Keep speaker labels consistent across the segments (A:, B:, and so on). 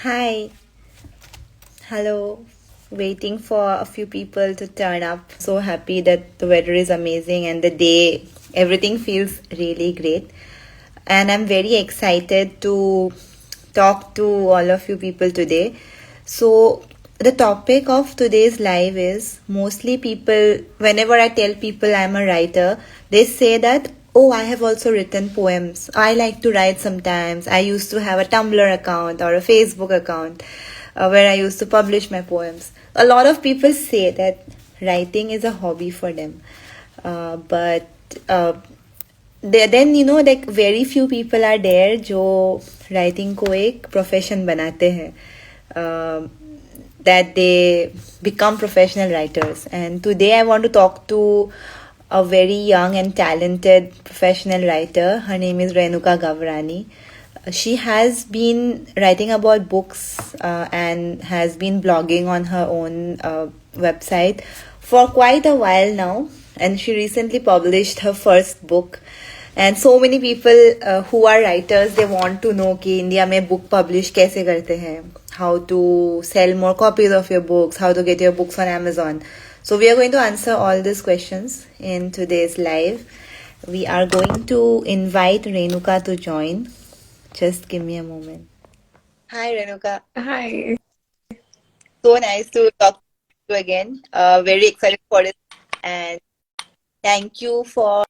A: Hi, hello. Waiting for a few people to turn up. So happy that the weather is amazing and the day, everything feels really great. And I'm very excited to talk to all of you people today. So, the topic of today's live is mostly people, whenever I tell people I'm a writer, they say that, oh, I have also written poems. I like to write sometimes. I used to have a Tumblr account or a Facebook account where I used to publish my poems. A lot of people say that writing is a hobby for them. But then like very few people are there जो writing को एक profession बनाते हैं that they become professional writers. And today I want to talk to a very young and talented professional writer. Her name is Renuka Gavrani. She has been writing about books and has been blogging on her own website for quite a while now. And she recently published her first book. And so many people who are writers, they want to know कि India में book publish कैसे करते हैं, how to sell more copies of your books, how to get your books on Amazon. So we are going to answer all these questions in today's live. We are going to invite Renuka to join. Just give me a moment. Hi, Renuka.
B: Hi.
A: So nice to talk to you again. Very excited for it. And thank you for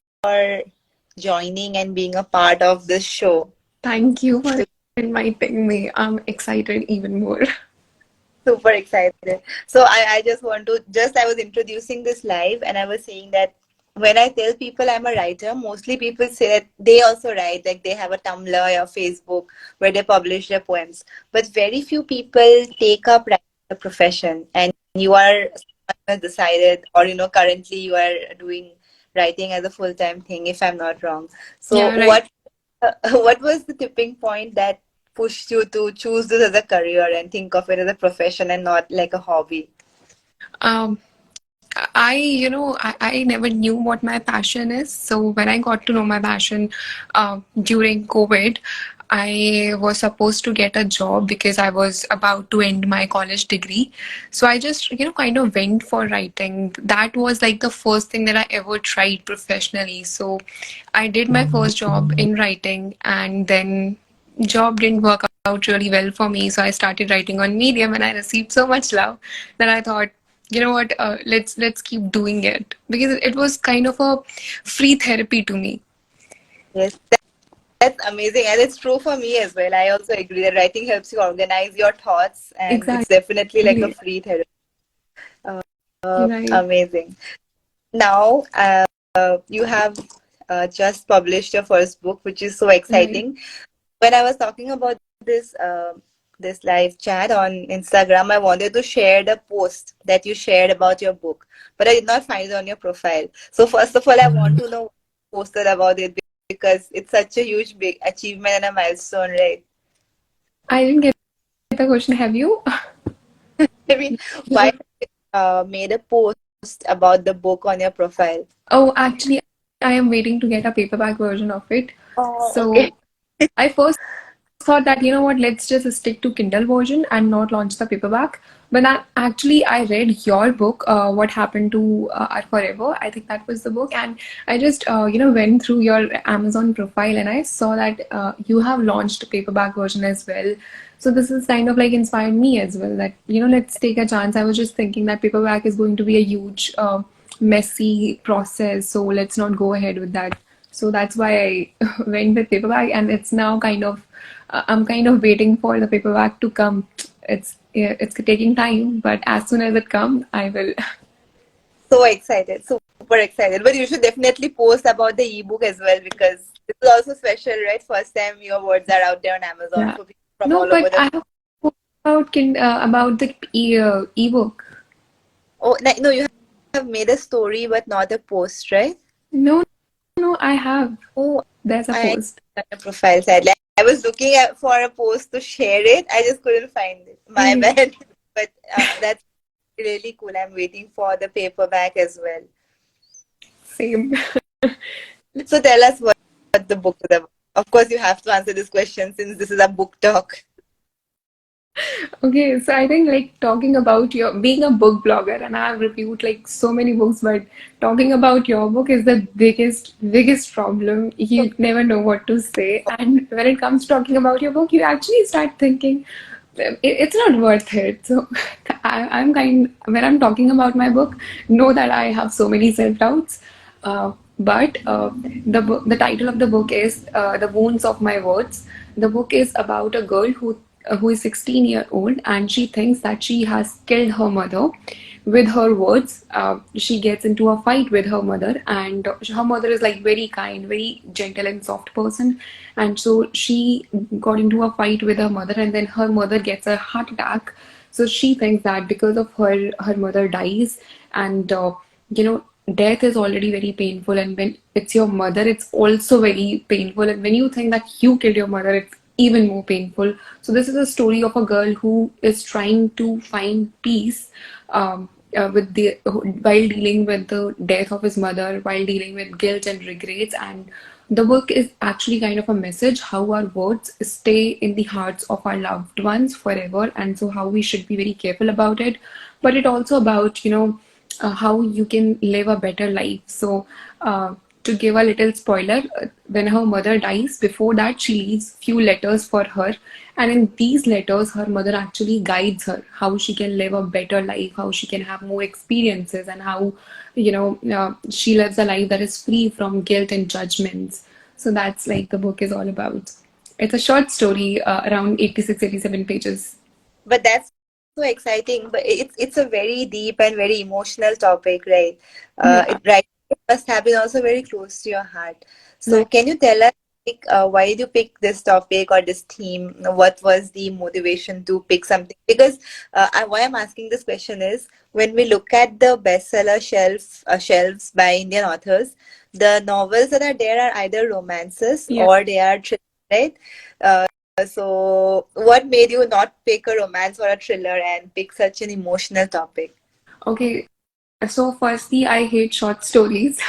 A: joining and being a part of this show.
B: Thank you for inviting me. I'm excited even more.
A: Super excited. So I just want to just I was introducing this live and I was saying that when I tell people I'm a writer, mostly people say that they also write, like they have a Tumblr or Facebook where they publish their poems. But very few people take up writing as a profession. And you are someone who has decided, or currently you are doing writing as a full-time thing, if I'm not wrong. So
B: Yeah, right.
A: what was the tipping point that pushed you to choose this as a career and think of it as a profession and not like a hobby?
B: Um, I never knew what my passion is. So when I got to know my passion during COVID, I was supposed to get a job because I was about to end my college degree. So I just, kind of went for writing. That was like the first thing that I ever tried professionally. So I did my first job in writing, and then job didn't work out really well for me. So I started writing on Medium, and I received so much love that I thought, you know what, let's keep doing it, because it was kind of a free therapy to me.
A: Yes, that's amazing. And it's true for me as well. I also agree that writing helps you organize your thoughts and it's definitely like a
B: Exactly.
A: free therapy. Uh,
B: Right.
A: Amazing. Now, you have just published your first book, which is so
B: Right.
A: exciting. When I was talking about this live chat on Instagram, I wanted to share the post that you shared about your book, but I did not find it on your profile. So first of all, I want to know what you posted about it because it's such a huge big achievement and a milestone, right?
B: I didn't get the question. Have you?
A: I mean, why made a post about the book on your profile?
B: Oh, actually, I am waiting to get a paperback version of it.
A: Oh, okay.
B: So I first thought that, you know what, let's just stick to Kindle version and not launch the paperback. But I read your book, What Happened to Our Forever. I think that was the book, and I just went through your Amazon profile and I saw that you have launched a paperback version as well. So this is kind of like inspired me as well. That let's take a chance. I was just thinking that paperback is going to be a huge, messy process, so let's not go ahead with that. So that's why I went with paperback, and it's now kind of I'm kind of waiting for the paperback to come. It's taking time, but as soon as it comes, I will.
A: So excited, super excited. But you should definitely post about the ebook as well because this is also special, right? First time your words are out there on Amazon
B: Yeah.
A: for people from
B: No,
A: all over
B: but
A: the.
B: I have about the ebook.
A: Oh, no, you have made a story but not a post, right?
B: No, no, I have.
A: Oh,
B: There's a
A: I
B: post.
A: on your profile sadly. I was looking for a post to share it. I just couldn't find it. My
B: Okay.
A: bad. But that's really cool. I'm waiting for the paperback as well.
B: Same.
A: So tell us what the book is about. Of course, you have to answer this question since this is a book talk.
B: Okay, so I think like talking about your being a book blogger, and I've reviewed like so many books, but talking about your book is the biggest problem. You never know what to say, and when it comes to talking about your book, you actually start thinking it's not worth it. So I'm kind when I'm talking about my book, know that I have so many self-doubts. But the title of the book is The Wounds of My Words. The book is about a girl who is 16-year old and she thinks that she has killed her mother with her words. She gets into a fight with her mother, and her mother is like very kind, very gentle and soft person. And so she got into a fight with her mother, and then her mother gets a heart attack. So she thinks that because of her mother dies, and death is already very painful, and when it's your mother, it's also very painful. And when you think that you killed your mother, it's even more painful. So this is a story of a girl who is trying to find peace with the while dealing with the death of his mother, while dealing with guilt and regrets. And the book is actually kind of a message how our words stay in the hearts of our loved ones forever, and so how we should be very careful about it. But it also about how you can live a better life. So, to give a little spoiler, when her mother dies, before that, she leaves few letters for her. And in these letters, her mother actually guides her how she can live a better life, how she can have more experiences, and how, she lives a life that is free from guilt and judgments. So that's like the book is all about. It's a short story, around 86, 87 pages.
A: But that's so exciting. But it's a very deep and very emotional topic, right?
B: Yeah,
A: It must have been also very close to your heart. So
B: right.
A: can you tell us, like, why did you pick this topic or this theme? What was the motivation to pick something? Because why I'm asking this question is when we look at the bestseller shelves by Indian authors, the novels that are there are either romances
B: Yeah.
A: or they are thrillers, right? So, what made you not pick a romance or a thriller and pick such an emotional topic?
B: Okay, so firstly, I hate short stories.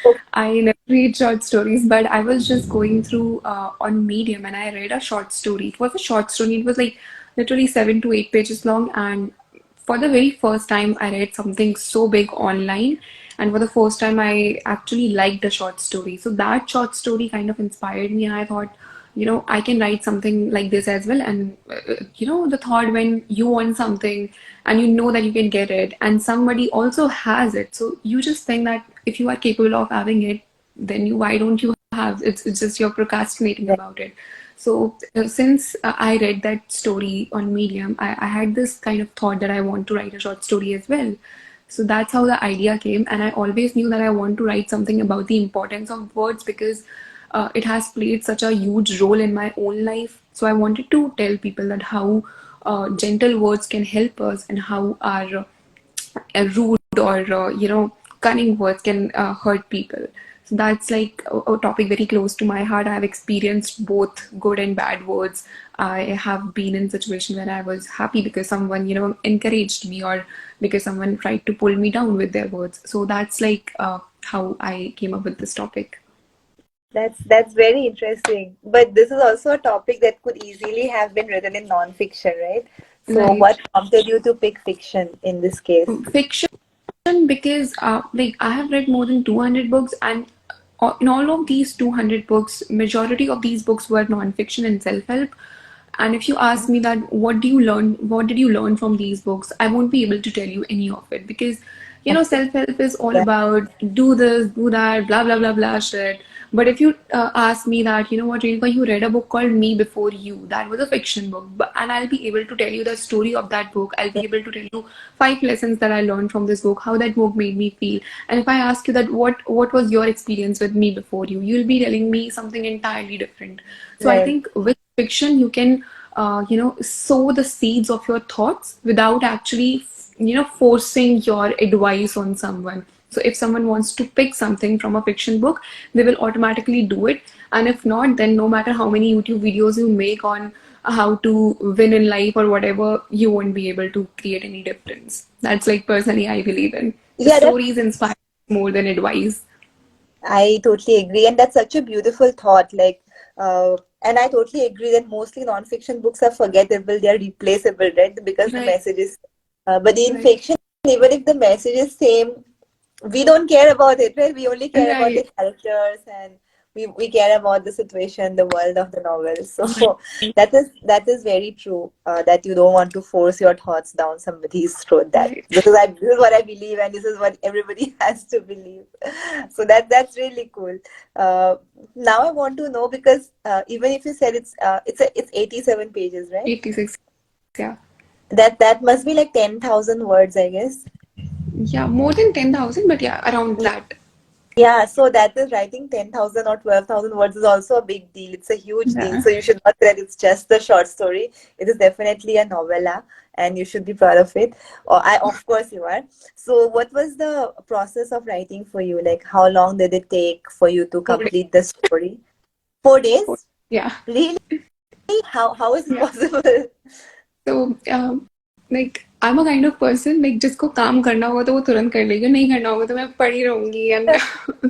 A: Oh,
B: I never read short stories, but I was just going through on Medium and I read a short story. It was a short story. It was like literally 7 to 8 pages long. And for the very first time, I read something so big online. And for the first time, I actually liked the short story. So that short story kind of inspired me. And I thought, I can write something like this as well. And, the thought when you want something and you know that you can get it, and somebody also has it. So you just think that if you are capable of having it, then why don't you have it's just you're procrastinating
A: right.
B: about it. So since I read that story on Medium, I had this kind of thought that I want to write a short story as well. So that's how the idea came, and I always knew that I want to write something about the importance of words because it has played such a huge role in my own life. So I wanted to tell people that how gentle words can help us, and how our rude or cunning words can hurt people. So that's like a topic very close to my heart. I have experienced both good and bad words. I have been in a situation where I was happy because someone encouraged me, or because someone tried to pull me down with their words. So that's like how I came up with this topic.
A: That's very interesting. But this is also a topic that could easily have been written in non-fiction, right? So,
B: Right.
A: what prompted you to pick fiction in this case?
B: Fiction, because like I have read more than 200 books, and in all of these 200 books, majority of these books were non-fiction and self-help. And if you ask me that what did you learn from these books, I won't be able to tell you any of it, because self-help is all about do this, do that, blah blah blah blah shit. But if you ask me that, what, Renuka, you read a book called Me Before You, that was a fiction book, and I'll be able to tell you the story of that book. I'll be able to tell you 5 lessons that I learned from this book, how that book made me feel. And if I ask you that what was your experience with Me Before You, you'll be telling me something entirely different. So I
A: Right.
B: think with fiction, you can sow the seeds of your thoughts without actually forcing your advice on someone. So if someone wants to pick something from a fiction book, they will automatically do it. And if not, then no matter how many YouTube videos you make on how to win in life or whatever, you won't be able to create any difference. That's like personally I believe in. The
A: Yeah,
B: stories inspire more than advice.
A: I totally agree, and that's such a beautiful thought. Like, And I totally agree that mostly non-fiction books are forgettable, they are replaceable, right? Because the
B: Right,
A: message is, but in
B: right,
A: fiction, even if the message is same, we don't care about it, right? We only care about the
B: right,
A: characters, and we care about the situation, the world of the novel.
B: right,
A: So that is very true. That you don't want to force your thoughts down somebody's throat. That
B: right.
A: this is what I believe, and this is what everybody has to believe. So that's really cool. Uh, Now I want to know, because even if you said it's 87 pages, right?
B: 86, yeah.
A: That must be like 10,000 words, I guess.
B: Yeah, more than 10,000, but yeah, around that.
A: Yeah, so that is writing 10,000 or 12,000 words is also a big deal. It's a huge deal.
B: Yeah.
A: So you should not say that it's just a short story. It is definitely a novella, and you should be proud of it. Of course, you are. So, what was the process of writing for you? Like, how long did it take for you to
B: 4 days.
A: complete the story? 4 days?
B: Yeah,
A: Really? How is it
B: yeah.
A: possible?
B: So, like, I'm a kind of person, like, जिसको काम करना होगा तो वो तुरंत कर लेगा, नहीं करना होगा तो मैं पढ़ी रहूंगी and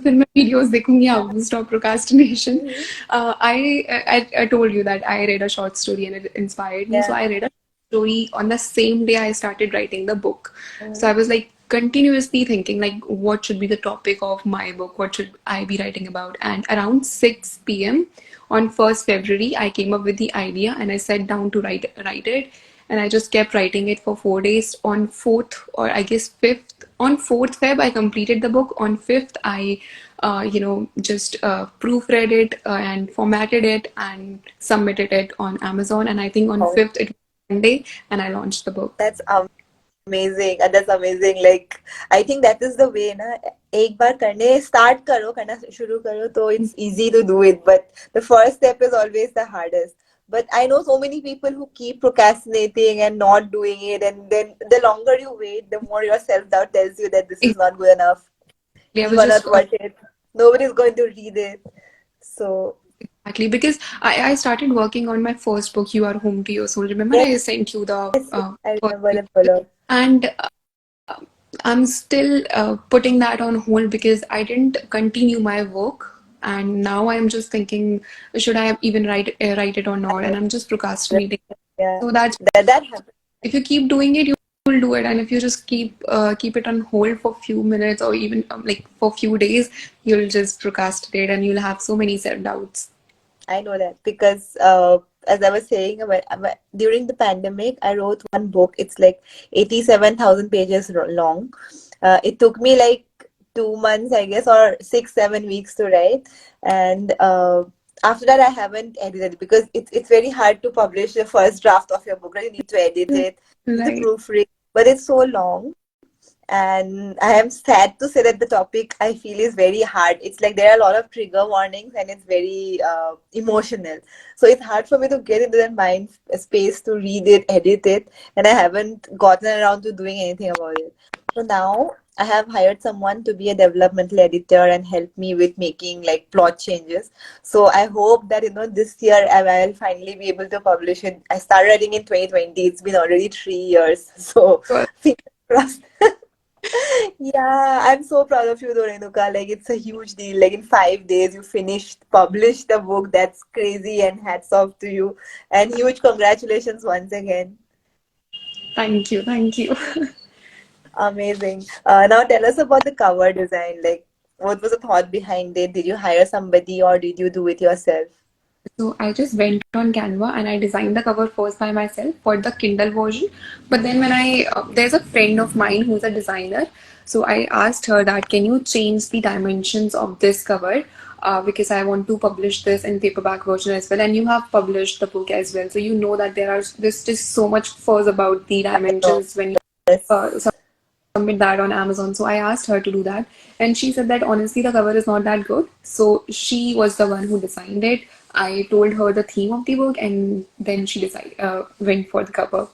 B: फिर मैं videos देखूंगी, how to stop procrastination. I told you that I read a short story and it inspired me. So
A: Yeah.
B: I read a story on the same day I started writing the book. So I was like continuously thinking like what should be the topic of my book, what should I be writing about. And around 6 p.m. on 1st February, I came up with the idea and I sat down to write it. And I just kept writing it for 4 days. On 4th, or I guess 5th, on 4th Feb, I completed the book. On 5th, I just proofread it and formatted it and submitted it on Amazon. And I think on
A: Oh,
B: 5th, it was Monday, and I launched the book.
A: that's amazing. That's amazing. Like, I think that is the way, na. एक बार करने start करो, करना शुरू करो, तो it's easy to do it. But the first step is always the hardest. But I know so many people who keep procrastinating and not doing it, and then the longer you wait, the more your self-doubt tells you that this is not good enough.
B: Exactly. I
A: You
B: was
A: are not
B: just
A: worth it. Nobody's going to read it. So
B: exactly because I started working on my first book, You Are Home to Your Soul. Remember,
A: yes,
B: I sent you the
A: yes, I
B: first
A: remember
B: book,
A: the follow.
B: and I'm still putting that on hold because I didn't continue my work. And now I'm just thinking, should I even write it or not? And I'm just procrastinating.
A: Yeah,
B: So that's
A: that happens.
B: if you keep doing it, you'll do it. And if you just keep it on hold for a few minutes or even like for a few days, you'll just procrastinate and you'll have so many self-doubts.
A: I know that because, as I was saying, during the pandemic, I wrote one book. It's like 87,000 pages long. It took me like 2 months, I guess, or 6, 7 weeks to write. And after that, I haven't edited it because it's very hard to publish the first draft of your book. Right? You need to edit it, you need to
B: Right.
A: proofread, but it's so long. And I am sad to say that the topic I feel is very hard. It's like there are a lot of trigger warnings, and it's very emotional. So it's hard for me to get into that mind space to read it, edit it, and I haven't gotten around to doing anything about it. So now I have hired someone to be a developmental editor and help me with making like plot changes. So I hope that this year I will finally be able to publish it. I started writing in 2020. It's been already 3 years. So
B: So
A: fingers crossed. Yeah, I'm so proud of you, though, Renuka. Like, it's a huge deal. Like, in 5 days, you published the book. That's crazy, and hats off to you. And huge congratulations once again.
B: thank you, thank you.
A: Amazing. Now, tell us about the cover design. Like, what was the thought behind it? Did you hire somebody, or did you do it yourself?
B: So I just went on Canva and I designed the cover first by myself for the Kindle version. But then when there's a friend of mine who's a designer, so I asked her that can you change the dimensions of this cover because I want to publish this in paperback version as well. And you have published the book as well, so you know that there's just so much fuss about the
A: I know.
B: dimensions when you
A: Yes.
B: uh, submit that on Amazon. So I asked her to do that, and she said that honestly the cover is not that good. So she was the one who designed it. I told her the theme of the book, and then she decided went for the cover.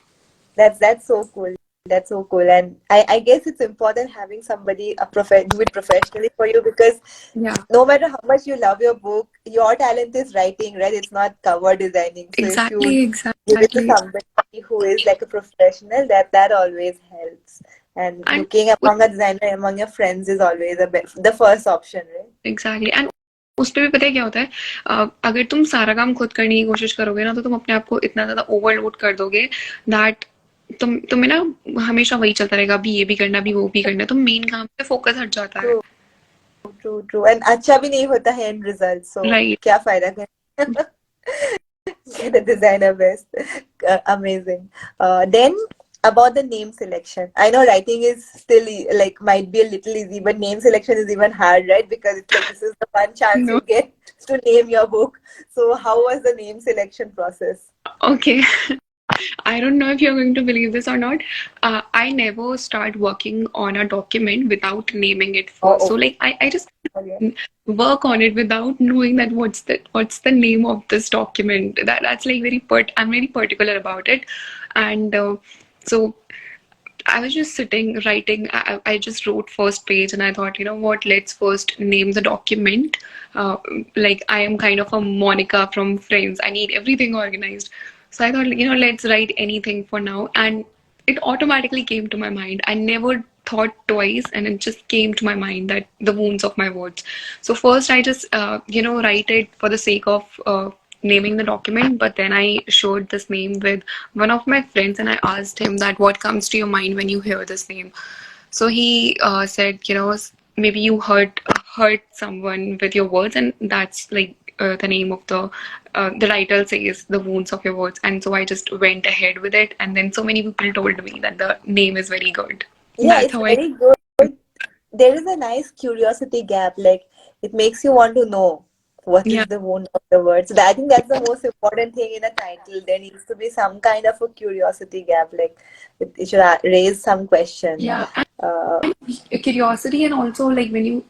A: That's so cool. That's so cool. And I guess it's important having somebody do it professionally for you, because
B: Yeah,
A: no matter how much you love your book, your talent is writing, right? It's not cover designing. So if you
B: exactly,
A: give it to
B: exactly.
A: somebody who is like a professional, that always helps. And
B: And
A: looking among a designer among your friends is always the first option, right?
B: exactly, and उस पे भी पता है क्या होता है, अगर तुम सारा काम खुद करने की कोशिश करोगे ना, तो तुम अपने आप को इतना ज्यादा ओवरलोड कर दोगे दैट तुम्हें ना हमेशा वही चलता रहेगा, अभी ये भी करना, अभी वो भी करना, तो मेन काम पे फोकस हट जाता है।
A: ट्रू ट्रू ट्रू, एंड अच्छा भी नहीं होता है एंड रिजल्ट, सो
B: राइट।
A: क्या फायदा कर the designer best. Amazing. Then about the name selection. I know writing is still like might be a little easy, but name selection is even hard, right? Because it's like this is the one chance
B: no,
A: you get to name your book. So how was the name selection process?
B: Okay, I don't know if you're going to believe this or not. I never start working on a document without naming it first.
A: Oh,
B: So like I just
A: okay.
B: work on it without knowing that what's the name of this document. That's like I'm very particular about it, and so I was just sitting writing. I just wrote first page, and I thought, you know what? Let's first name the document. Uh, like I am kind of a Monica from Friends. I need everything organized. So I thought, let's write anything for now, and it automatically came to my mind. I never thought twice, and it just came to my mind that the wounds of my words. So first, I just write it for the sake of naming the document, but then I showed this name with one of my friends, and I asked him that what comes to your mind when you hear this name. So he said, maybe you hurt someone with your words, and that's like the name of the title says the wounds of your words. And so I just went ahead with it, and then so many people told me that the name is very good.
A: Yeah,
B: That's
A: it's
B: how I.
A: very good. There is a nice curiosity gap. Like it makes you want to know what
B: Yeah.
A: is the wound of the word. So I think that's the most important thing in a title. There needs to be some kind of a curiosity gap. Like it should raise some question.
B: Yeah,
A: Uh,
B: curiosity, and also like when you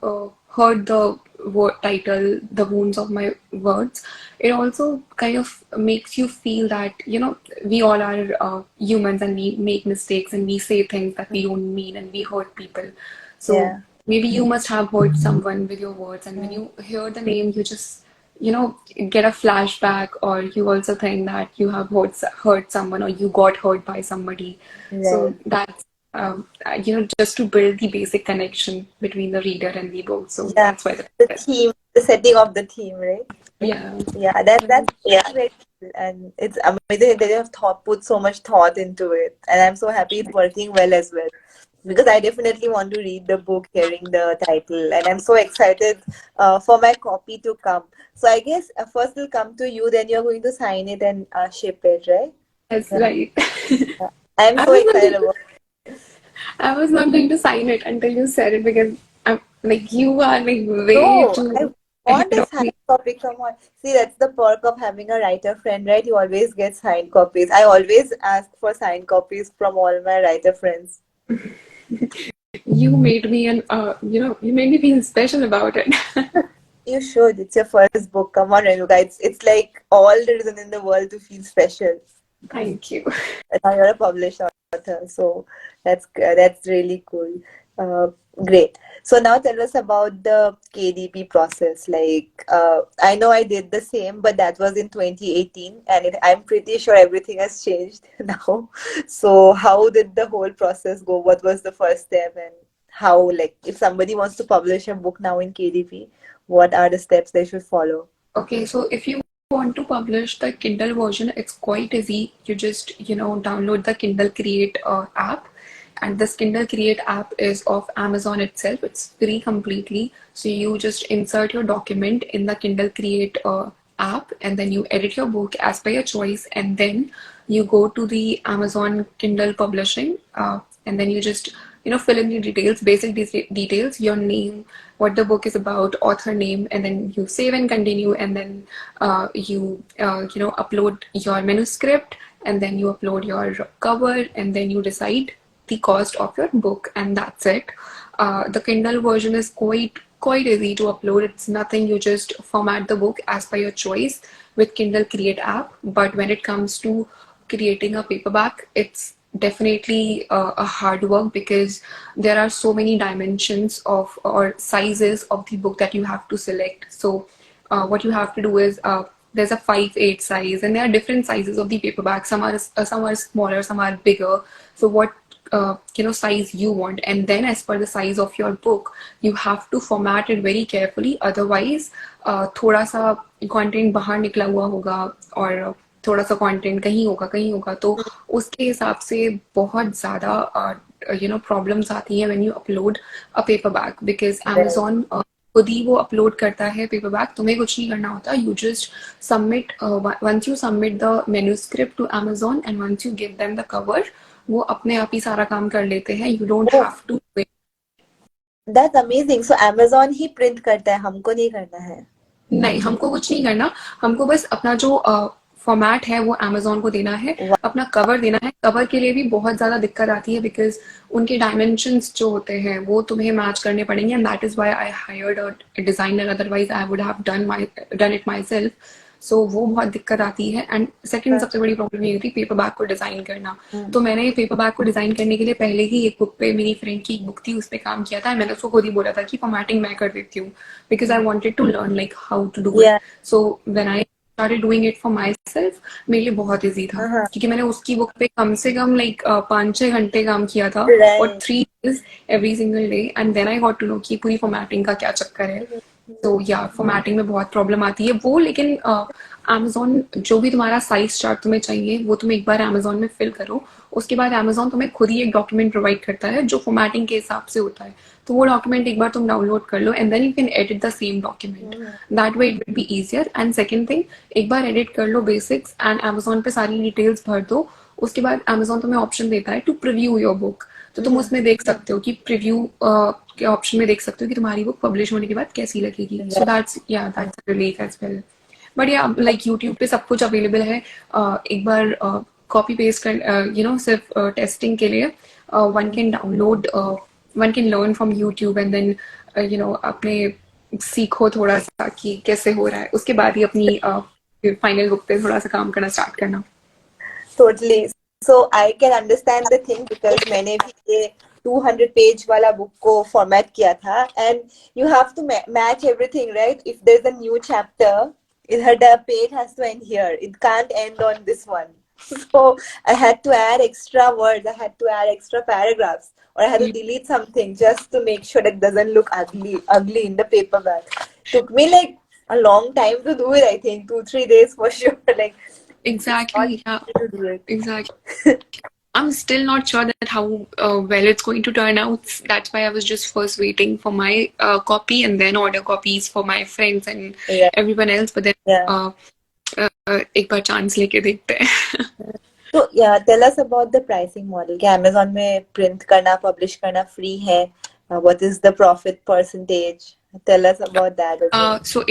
B: heard the word title, the wounds of my words, it also kind of makes you feel that we all are humans, and we make mistakes, and we say things that we don't mean, and we hurt people. So
A: yeah.
B: maybe you must have hurt someone with your words, and when you hear the name, you just get a flashback, or you also think that you have hurt someone, or you got hurt by somebody. So
A: Right.
B: that's just to build the basic connection between the reader and the book. So
A: Yeah.
B: that's why
A: The theme, the setting of the theme, right?
B: yeah.
A: Yeah, that's very cool. And it's amazing that they have put so much thought into it. And I'm so happy it's working well as well. Because I definitely want to read the book hearing the title. And I'm so excited for my copy to come. So I guess first it'll come to you, then you're going to sign it and ship it, right?
B: Yes,
A: Yeah.
B: right.
A: I'm
B: I
A: so
B: was not
A: excited
B: going to,
A: about
B: I was not going to sign it until you said it, because I'm like you are like way
A: No, I
B: too
A: want
B: ahead
A: a
B: of
A: signed
B: me.
A: copy. Come on. See, that's the perk of having a writer friend, right? You always get signed copies. I always ask for signed copies from all my writer friends.
B: You made me you made me feel special about it.
A: You should. It's your first book. Come on, Renuka. It's like all the reason in the world to feel special.
B: Thank you.
A: And now you're a published author, so that's really cool. Uh, Great. So now tell us about the KDP process. Like, I know I did the same, but that was in 2018, and I'm pretty sure everything has changed now. So how did the whole process go? What was the first step, and how, like, if somebody wants to publish a book now in KDP, what are the steps they should follow?
B: Okay, so if you want to publish the Kindle version, it's quite easy. You just, download the Kindle Create app. And this Kindle Create app is of Amazon itself. It's free completely. So you just insert your document in the Kindle Create app, and then you edit your book as per your choice. And then you go to the Amazon Kindle Publishing, and then you just fill in the details, basic details, your name, what the book is about, author name, and then you save and continue, and then you upload your manuscript, and then you upload your cover, and then you decide the cost of your book, and that's it. The Kindle version is quite easy to upload. It's nothing. You just format the book as per your choice with Kindle Create app. But when it comes to creating a paperback, it's definitely a hard work, because there are so many dimensions of or sizes of the book that you have to select. So what you have to do is there's a 5/8 size, and there are different sizes of the paperback. Some are smaller, some are bigger. So what size you want, and then as per the size of your book you have to format it very carefully. Otherwise थोड़ा सा content बाहर निकला हुआ होगा और थोड़ा सा content कहीं होगा तो उसके हिसाब से बहुत ज़्यादा प्रॉब्लम्स आती हैं when you upload a paperback, because
A: Right.
B: Amazon खुद ही वो अपलोड करता है पेपरबैक, तुम्हें कुछ नहीं करना होता. You just submit, once you submit the manuscript to Amazon and once you give them the cover, वो अपने आप ही सारा काम कर लेते हैं. You don't
A: Oh,
B: have to.
A: that's amazing. So Amazon ही print करता है, हमको नहीं करना है.
B: नहीं, हमको कुछ नहीं करना. हमको बस अपना जो फॉर्मेट है वो अमेजोन को देना है,
A: Wow.
B: अपना कवर देना है. कवर के लिए भी बहुत ज्यादा दिक्कत आती है बिकॉज उनके डायमेंशंस जो होते हैं वो तुम्हें मैच करने पड़ेंगे, and that is why I hired a designer, otherwise I would have done it myself. So वो बहुत दिक्कत आती है. एंड सेकंड सबसे बड़ी प्रॉब्लम ये होती है पेपर बैग को डिजाइन करना. तो मैंने पेपर बैग को डिजाइन करने के लिए पहले ही एक बुक पे, मेरी फ्रेंड की एक बुक थी उस पर काम किया था. मैंने उसको खुद ही बोला था कि फॉर्मेटिंग मैं कर देती हूँ because I wanted to learn like how to do it.
A: Yeah.
B: So when I started doing it for myself, मेरे लिए बहुत इजी था
A: Uh-huh.
B: क्योंकि मैंने उसकी बुक पे कम से कम लाइक 5-6 घंटे काम किया था और
A: Right.
B: 3 days every single day, and then I got to know कि पूरी फॉर्मेटिंग का क्या चक्कर है. तो या फॉर्मेटिंग में बहुत प्रॉब्लम आती है वो. लेकिन अमेजोन जो भी तुम्हारा साइज चार्ट तुम्हें चाहिए वो तुम एक बार अमेजोन में फिल करो. उसके बाद अमेजोन तुम्हें खुद ही एक डॉक्यूमेंट प्रोवाइड करता है जो फॉर्मेटिंग के हिसाब से होता है. तो वो डॉक्यूमेंट एक बार तुम डाउनलोड कर लो and then you can edit the same document. That way it will be easier. And second thing, एक बार एडिट कर लो बेसिक्स एंड अमेजोन पे सारी डिटेल्स भर दो. उसके बाद अमेजोन तुम्हें ऑप्शन देता है टू प्रिव्यू योर बुक. तो तुम उसमें देख सकते हो कि प्रिव्यू के ऑप्शन में देख सकते हो कि तुम्हारी बुक पब्लिश होने के बाद कैसी लगेगी. So that's relief as well. But या लाइक यूट्यूब पे सब कुछ अवेलेबल है. एक बार कॉपी पेस्ट कर सिर्फ टेस्टिंग के लिए one can download, one can learn from YouTube and then अपने सीखो थोड़ा सा कि कैसे हो रहा है. उसके बाद ही अपनी फाइनल बुक पे थोड़ा सा काम करना स्टार्ट करना.
A: Totally. So I can understand the thing because मैंने भी ये 200 पेज वाला बुक को फॉर्मेट किया था and you have to match everything, right? If there's a new chapter, the page has to end here. It can't end on this one. So I had to add extra words. I had to add extra paragraphs, or I had to delete something just to make sure that it doesn't look ugly in the paperback. Took me like a long time to do it. I think 2-3 days for sure. Like
B: Exactly. Yeah.
A: to do it.
B: Exactly. I'm still not sure that how well it's going to turn out. That's why I was just first waiting for my copy and then order copies for my friends and
A: Yeah.
B: everyone else. But then
A: Yeah.
B: एक बार chance लेके देखते हैं.
A: So yeah, tell us about the pricing model. क्या Amazon में print करना, publish करना free है? What is the profit percentage? Tell us about that as well.
B: So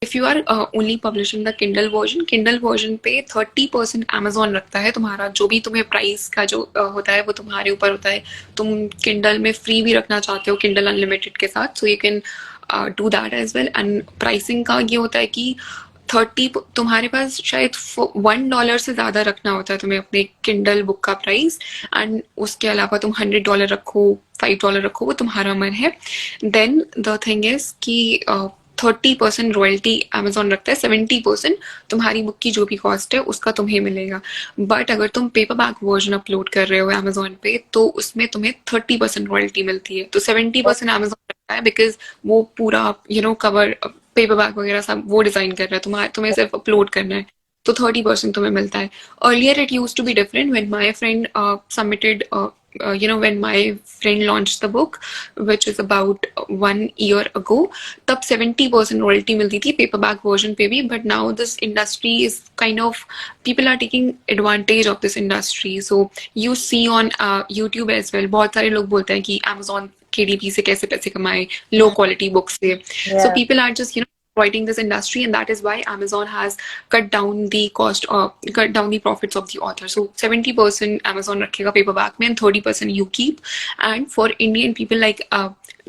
B: if you are only publishing the Kindle version पे 30% Amazon रखता है. तुम्हारा जो भी तुम्हें प्राइस का जो होता है वो तुम्हारे ऊपर होता है. तुम Kindle में फ्री भी रखना चाहते हो Kindle अनलिमिटेड के साथ, so you can do that as well. And pricing का ये होता है कि 30 तुम्हारे पास शायद $1 से ज्यादा रखना होता है तुम्हें अपने किंडल बुक का प्राइस. एंड उसके अलावा तुम $100 रखो, $5 रखो, वो तुम्हारा मन है. देन द थिंग इज कि 30% रॉयल्टी अमेजोन रखता है, 70% तुम्हारी बुक की जो भी कॉस्ट है उसका तुम्हें मिलेगा. बट अगर तुम पेपर बैक वर्जन अपलोड कर रहे हो अमेजोन पे तो उसमें तुम्हें 30% रॉयल्टी मिलती है. तो 70% अमेजोन रखता है बिकॉज वो पूरा कवर पेपर बैक वगैरह सब वो डिजाइन कर रहा है. तुम्हें सिर्फ अपलोड करना है तो 30% तुम्हें मिलता है. Earlier it used to be different when my friend submitted when my friend launched the book, which is about 1 year ago, तब 70% royalty मिलती थी paperback version पे भी. But now this industry is kind of, people are taking advantage of this industry. So you see on YouTube as well, बहुत सारे लोग बोलते हैं कि Amazon KDP से कैसे पैसे कमाए low quality books से. So
A: Yeah.
B: people are just exploiting this industry, and that is why Amazon has cut down the cost or cut down the profits of the author. So 70% Amazon rakhega paperback mein and 30% you keep. And for Indian people, like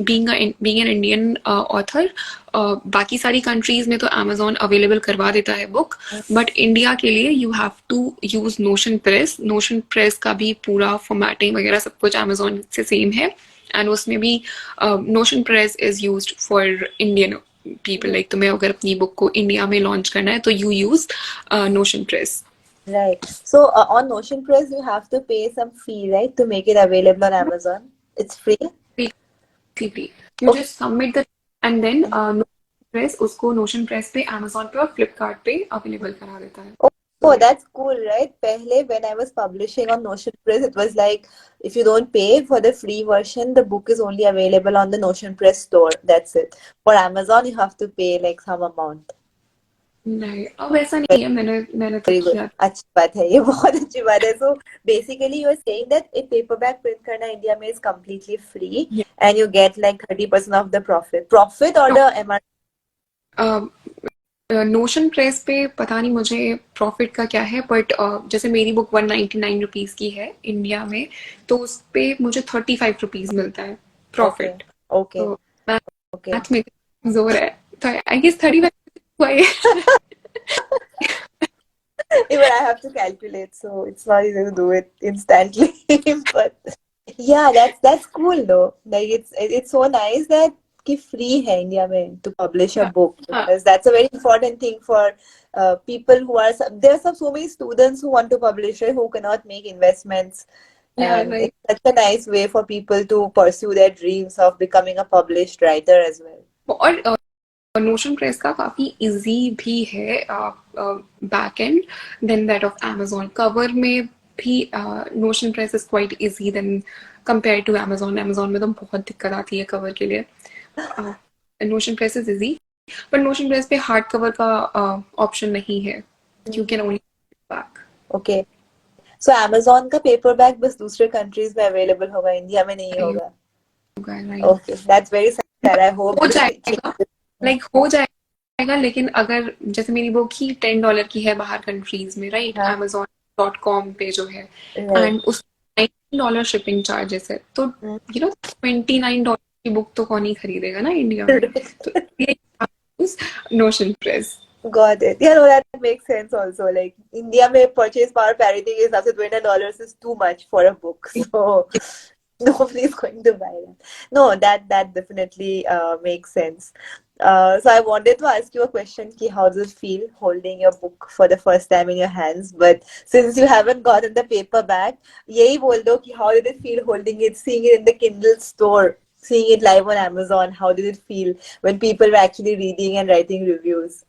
B: being an Indian author, बाकी सारी countries में तो Amazon available करवा देता है book, but India के लिए you have to use Notion Press का भी पूरा फॉर्मेटिंग वगैरह सब कुछ Amazon से सेम है. एंड उसमें भी Notion Press is used for Indian people. Like तुम्हें अगर अपनी बुक को इंडिया में लॉन्च करना है तो you use Notion press.
A: Right. So on Notion Press, you have to pay some fee, right, to make it available on Amazon. It's free.
B: Free, free. You
A: Okay.
B: just submit the and then Notion Press उसको Notion Press पे Amazon पे और Flipkart पे available करा देता है.
A: Oh,
B: So
A: oh,
B: yeah,
A: that's cool, right? Pehle, when I was publishing on Notion Press, it was like if you don't pay for the free version, the book is only available on the Notion Press store. That's it. For Amazon, you have to pay like some amount.
B: नहीं अब ऐसा नहीं है मैंने तो
A: Very good.
B: किया.
A: अच्छी बात है ये बहुत अच्छी बात है. So basically you are saying that a paperback print करना India में is completely free
B: Yeah.
A: and you get like 30% of the profit. Profit or the MRP?
B: Notion press पे पता नहीं मुझे प्रॉफिट का क्या है बट जैसे मेरी बुक 199 रुपीज की है इंडिया में तो उस पे मुझे 35 रुपीज मिलता है
A: Okay.
B: प्रॉफिट.
A: Okay.
B: तो
A: Okay.
B: मैथ में जोर है तो I guess 35
A: Even I have to calculate, so it's not easy to do it instantly. But yeah, that's cool though. Like it's so nice that कि free है India में to publish a book
B: हाँ
A: because that's a very important thing for people who are there are so many students who want to publish it who cannot make investments,
B: या
A: and
B: right.
A: it's such a nice way for people to pursue their dreams of becoming a published writer as well.
B: और Notion Press का काफी easy भी है back end than that of Amazon. Cover में भी Notion Press is quite easy than compare to Amazon में तो बहुत दिक्कत आती है कवर के लिए. नोशन प्रेस इज इजी पर नोशन प्रेस पे हार्ड कवर का ऑप्शन नहीं है. You can only back.
A: Okay. So Amazon का paperback बस दूसरे countries में available होगा, इंडिया में नहीं होगा.
B: होगा right.
A: Okay, that's very sad. I hope
B: हो
A: this
B: जाएगा
A: changes.
B: लाइक हो जाएगा लेकिन अगर जैसे मेरी बुक ही $10 की है बाहर कंट्रीज में राइट
A: हाँ,
B: Amazon.com पे जो है
A: right.
B: एंड उस $19 शिपिंग चार्जेस है तो
A: Mm.
B: $29 की बुक तो कौन ही खरीदेगा ना इंडिया में. तो ये notion press.
A: Got it. Yeah, no, that makes sense also. Like India में purchase power parity के हिसाब से $20 is too much for a book. So nobody's going to buy that. No, that definitely makes sense. So I wanted to ask you a question ki how does it feel holding your book for the first time in your hands? But since you haven't gotten the paperback, यही बोल दो कि how did it feel holding it, seeing it in the Kindle store, seeing it live on Amazon? How did it feel when people were actually reading and writing reviews?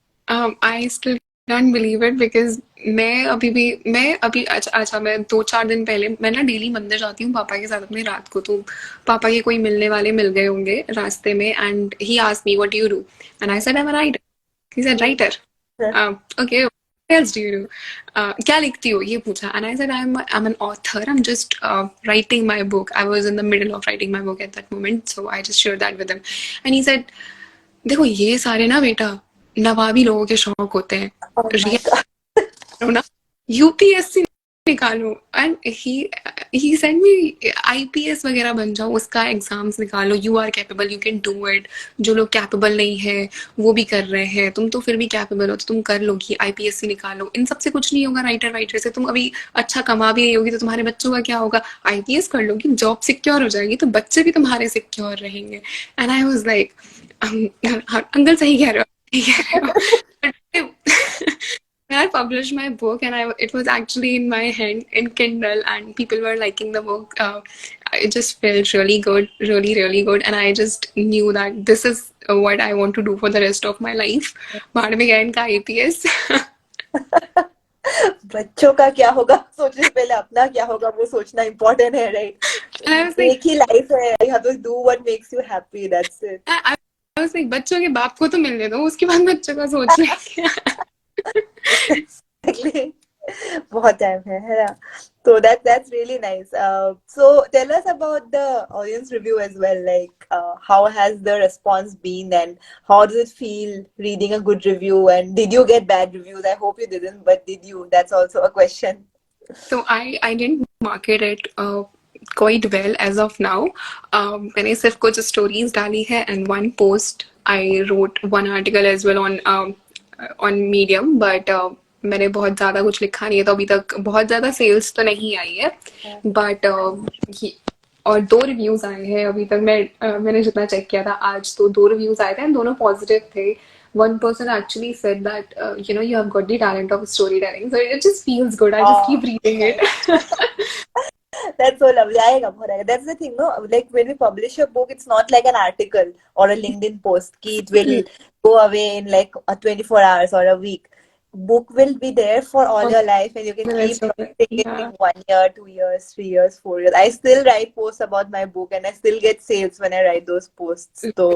B: I still can't believe it because मैं अभी अच्छा मैं 2-4 दिन पहले मैं ना daily मंदिर जाती हूँ पापा के साथ अपने रात को. तो पापा के कोई मिलने वाले मिल गए होंगे रास्ते में and he asked me what do you do and I said I am a writer. He said writer. Okay what else do you do? क्या लिखती हो ये पूछा and I said I'm an author. I'm just writing my book. I was in the middle of writing my book at that moment, so I just shared that with him and he said देखो ये सारे ना बेटा नवाबी लोगों के शौक होते हैं.
A: Oh my
B: Riya
A: God.
B: करो ना यूपीएससी निकालो एंड ही सेंड मी आईपीएस वगैरह बन जाओ उसका एग्जाम्स निकालो. You are capable you can do it. जो लोग कैपेबल नहीं है वो भी कर रहे हैं. तुम तो फिर भी कैपेबल हो तो तुम कर लोगी. आईपीएससी निकालो. इन सबसे कुछ नहीं होगा. राइटर से तुम अभी अच्छा कमा भी रही होगी तो तुम्हारे बच्चों का क्या होगा. आईपीएस कर लोगी जॉब सिक्योर हो जाएगी तो बच्चे भी तुम्हारे सिक्योर रहेंगे. And I was like uncle सही कह रहे हो सही कह रहे हो. When I published my book and it was actually in my hand in Kindle and people were liking the book, it just felt really good, really, really good. And I just knew that this is what I want to do for the rest of my life. बाद में गया इनका IPS.
A: बच्चों का क्या होगा सोचने से पहले अपना क्या होगा वो सोचना इम्पोर्टेंट है,
B: And I was
A: right.
B: like,
A: एक ही लाइफ है, you have to do what makes you happy, that's it.
B: I was like बच्चों के बाप को तो मिलने दो उसके बाद बच्चों का सोच लेंगे.
A: Exactly. बहुत टाइम है ना. So that's really nice. So tell us about the audience review as well. Like, how has the response been, and how does it feel reading a good review? And did you get bad reviews? I hope you didn't, but did you? That's also a question.
B: So I didn't market it quite well as of now. मैंने सिर्फ कुछ stories डाली है and one post. I wrote one article as well on Medium, but मैंने बहुत ज़्यादा कुछ लिखा नहीं है तो अभी तक बहुत ज़्यादा सेल्स तो नहीं आई है. बट और 2 रिव्यूज आए हैं अभी तक. मैंने जितना चेक किया था आज तो 2 रिव्यूज आए थे दोनों पॉजिटिव थे. one person actually said that, you have got the talent of storytelling. So it just feels good. I just keep
A: Oh,
B: reading it.
A: nice. That's so lovely. That's the thing, no? Like when we publish a book, it's not like an article or a LinkedIn post. Ki it will go away in like 24 hours or a week. Book will be there for all
B: For
A: your life, and you can
B: the rest
A: keep
B: of it.
A: reading it in
B: Yeah.
A: 1 year, 2 years, 3 years, 4 years. I still write posts about my book, and I still get sales when I write those posts. So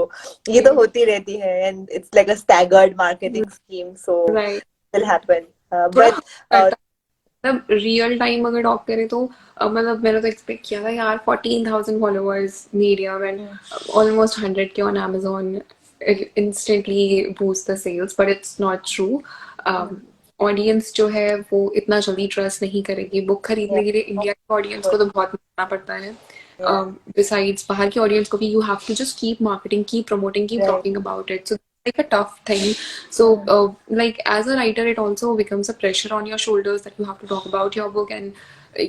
A: ये तो होती रहती है, and it's like a staggered marketing scheme. So
B: Right.
A: it will happen.
B: थोड़ा
A: But
B: करता मतलब real time अगर talk करें तो मतलब मैंने तो एक्सपेक्ट किया था यार 14,000 फॉलोअर्स मीडियम एंड ऑलमोस्ट 100 के on Amazon instantly boost the sales but it's not true audience जो है वो इतना जल्दी ट्रस्ट नहीं करेगी बुक
A: yeah,
B: खरीदने के लिए इंडिया के ऑडियंस को तो बहुत महंगा पड़ता है
A: yeah,
B: besides बाहर की ऑडियंस को भी you have to just keep marketing keep promoting keep
A: right.
B: talking about it so like a tough thing. So, like as a writer, it also becomes a pressure on your shoulders that you have to talk about your book, and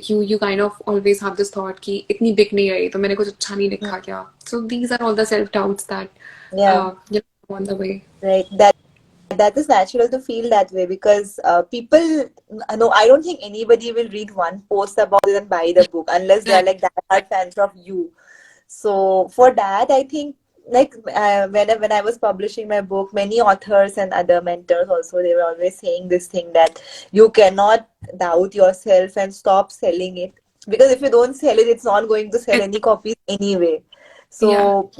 B: you kind of always have this thought कि इतनी बिक नहीं रही तो मैंने कुछ अच्छा नहीं लिखा क्या. So these are all the self doubts that
A: Yeah,
B: on the way.
A: right. That is natural to feel that way because people. No, I don't think anybody will read one post about it and buy the book unless they are
B: Right.
A: like diehard fans of you. So for that, I think like when I was publishing my book, many authors and other mentors also they were always saying this thing that you cannot doubt yourself and stop selling it because if you don't sell it, it's not going to sell any copies anyway.
B: Yeah.
A: So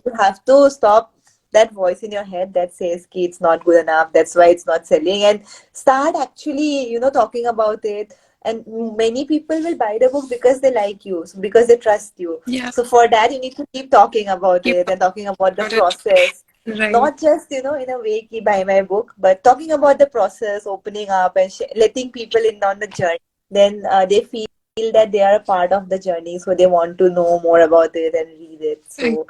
A: you have to stop that voice in your head that says ki it's not good enough, that's why it's not selling, and start actually talking about it. And many people will buy the book because they like you, so because they trust you.
B: Yeah.
A: So for that, you need to keep talking about
B: Keep
A: it and talking about the
B: about it.
A: process.
B: Right.
A: Not just, in a way, ki buy my book, but talking about the process, opening up and letting people in on the journey. Then they feel that they are a part of the journey, so they want to know more about it and read it. So